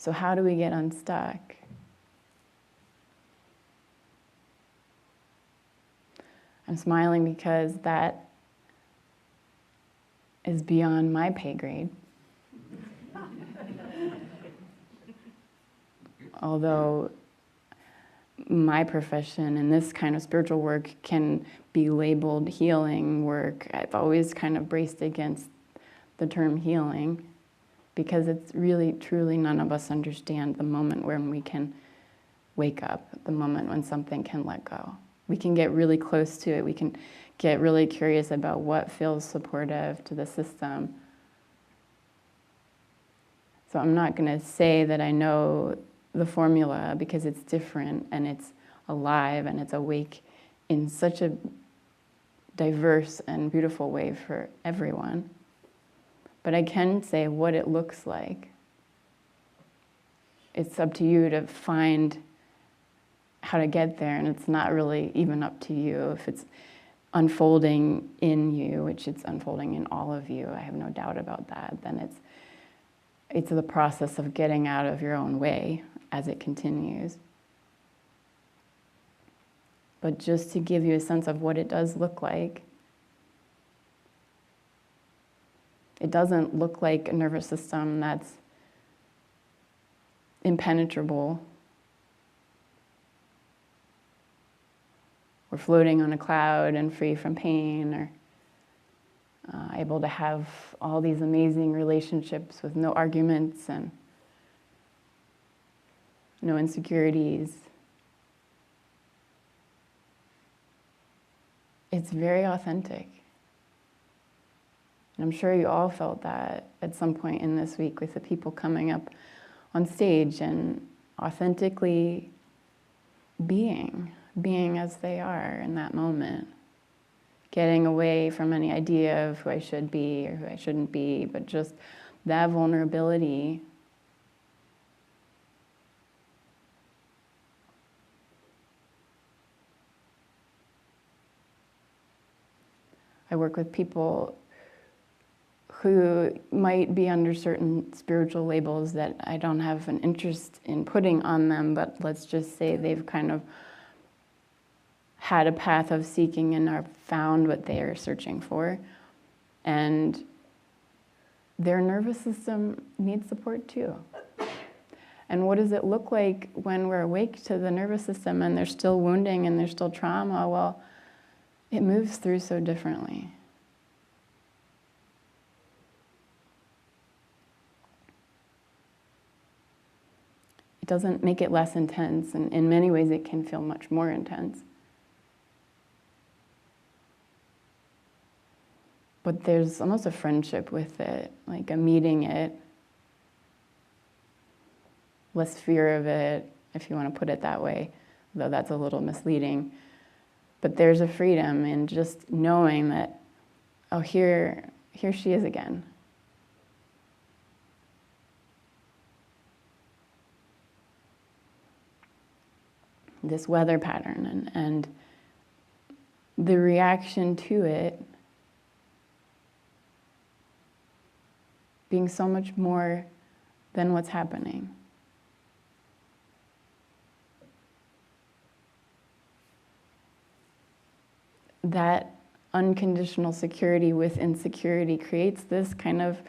So how do we get unstuck? I'm smiling because that is beyond my pay grade. Although my profession and this kind of spiritual work can be labeled healing work, I've always kind of braced against the term healing because it's really, truly none of us understand the moment when we can wake up, the moment when something can let go. We can get really close to it. We can get really curious about what feels supportive to the system. So I'm not going to say that I know the formula because it's different and it's alive and it's awake in such a diverse and beautiful way for everyone. But I can say what it looks like. It's up to you to find how to get there, and it's not really even up to you. If it's unfolding in you, which it's unfolding in all of you, I have no doubt about that, then it's the process of getting out of your own way as it continues. But just to give you a sense of what it does look like, it doesn't look like a nervous system that's impenetrable or floating on a cloud and free from pain, or able to have all these amazing relationships with no arguments and no insecurities. It's very authentic. And I'm sure you all felt that at some point in this week with the people coming up on stage and authentically being as they are in that moment. Getting away from any idea of who I should be or who I shouldn't be, but just that vulnerability. I work with people who might be under certain spiritual labels that I don't have an interest in putting on them, but let's just say they've kind of had a path of seeking and are found what they are searching for. And their nervous system needs support too. And what does it look like when we're awake to the nervous system and there's still wounding and there's still trauma? Well, it moves through so differently. It doesn't make it less intense, and in many ways it can feel much more intense. But there's almost a friendship with it, like a meeting it, less fear of it, if you want to put it that way, though that's a little misleading. But there's a freedom in just knowing that, oh, here she is again. This weather pattern and the reaction to it being so much more than what's happening. That unconditional security with insecurity creates this kind of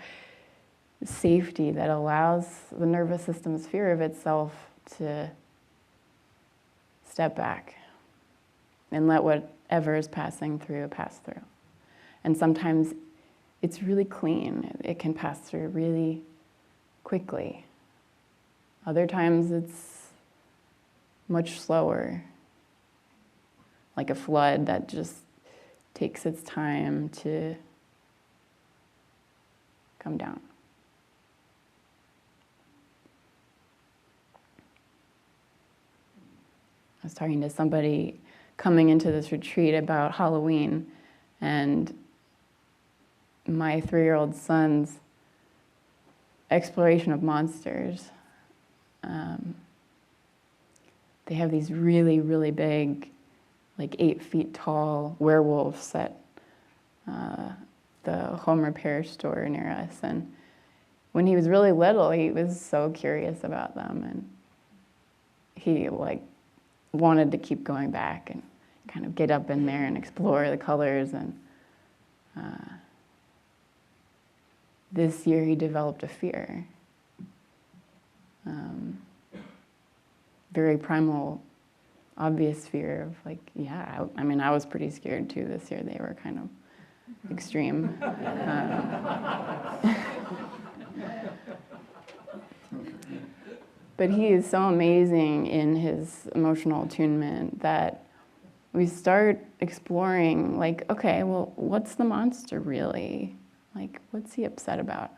safety that allows the nervous system's fear of itself to step back and let whatever is passing through pass through. And sometimes it's really clean. It can pass through really quickly. Other times it's much slower, like a flood that just takes its time to come down. I was talking to somebody coming into this retreat about Halloween, and my 3-year-old son's exploration of monsters. They have these really, really big, like 8 feet tall werewolves at the home repair store near us. And when he was really little, he was so curious about them, and he like wanted to keep going back and kind of get up in there and explore the colors. And this year he developed a fear, very primal, obvious fear of like, yeah, I mean, I was pretty scared too this year. They were kind of extreme. But he is so amazing in his emotional attunement that we start exploring, like, okay, well, what's the monster really? Like, what's he upset about?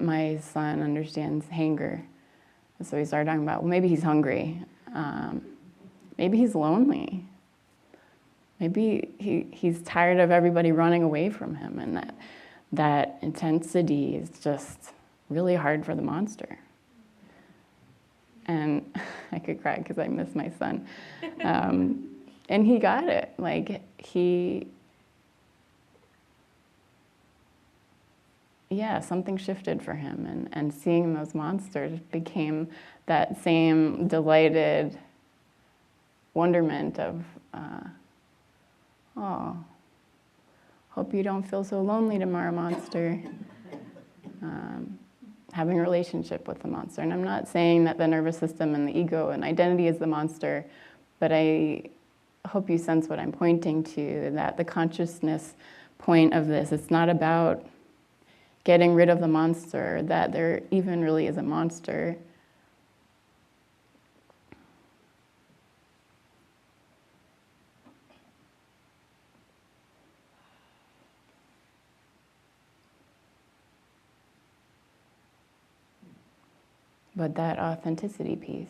My son understands anger. So we started talking about, well, maybe he's hungry. Maybe he's lonely. Maybe he's tired of everybody running away from him, and that intensity is just really hard for the monster. And I could cry because I miss my son. And he got it. Like, something shifted for him, and seeing those monsters became that same delighted wonderment of, oh, hope you don't feel so lonely tomorrow, monster. Having a relationship with the monster. And I'm not saying that the nervous system and the ego and identity is the monster, but I hope you sense what I'm pointing to, that the consciousness point of this, it's not about getting rid of the monster, that there even really is a monster. But that authenticity piece.